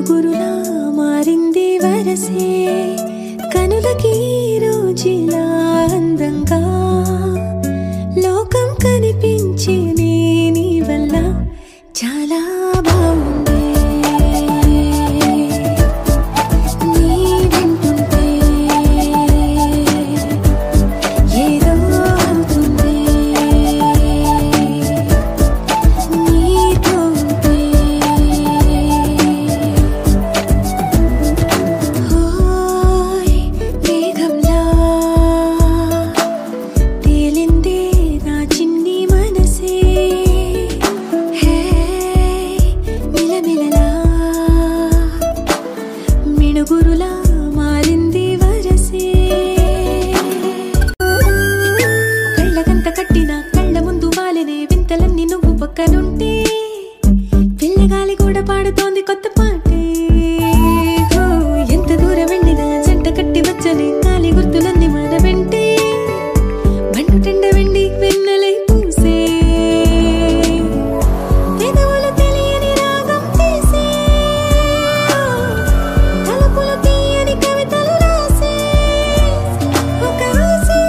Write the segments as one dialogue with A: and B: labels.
A: మిణుగురులా మారింది వరసే కనులకి రోజులా అందంగా లోకం కనిపించే నీ వల్ల చాలా బాగుంది నీ వింటుంటే ఏదో అవుతుంది నీతో ఉంటే హోయ్ మేఘంలా తేలిందే నా చిన్ని మనసే హే మిలమిలలా మిణుగురులా మారింది వరసే కళ్ళకంత కట్టిన కళ్ళ ముందు వాలినే వింతలన్నీ నువ్వు పక్కనుంటే పిల్లగాలి కూడా పాడుతోంది కొత్త పాటే ఓ, ఎంత దూరం వెళ్ళినా జంట కట్టి వచ్చని గాలి గుర్తులన్నీ మన వెంటే బండుటెండ వెండి వెన్నెలై పూసే పెదవులు తెలియని రాగం తీసే తలుపులు తీయని కవితలు రాసే ఒక ఆసే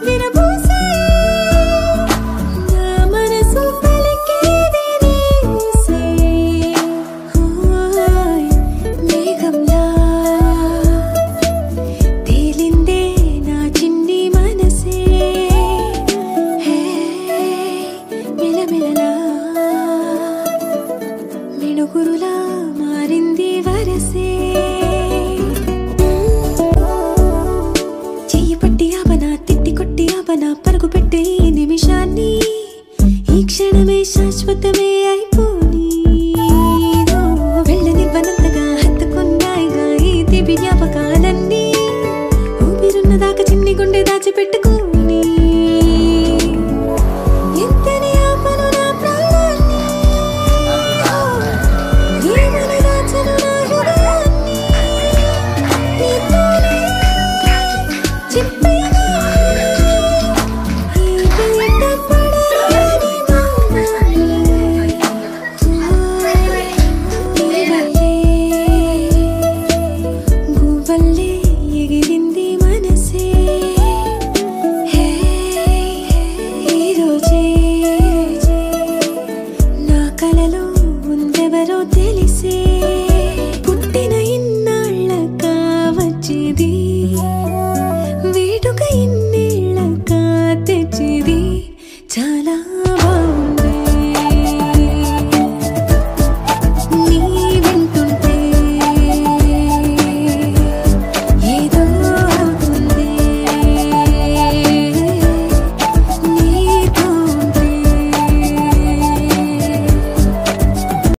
A: విరబూసే నా మనసు పలికేది నీ ఊసే హోయ్ మేఘంలా తేలిందే నా చిన్ని మనసే హే మిలమిలలా మిణుగురులా మారింది వరసే చెయ్యి పట్టి ఆపనా తిట్టి కొట్టి ఆపనా పరుగు పెట్టే ఈ నిమిషాన్ని ఈ క్షణమే శాశ్వతమే అయిపోని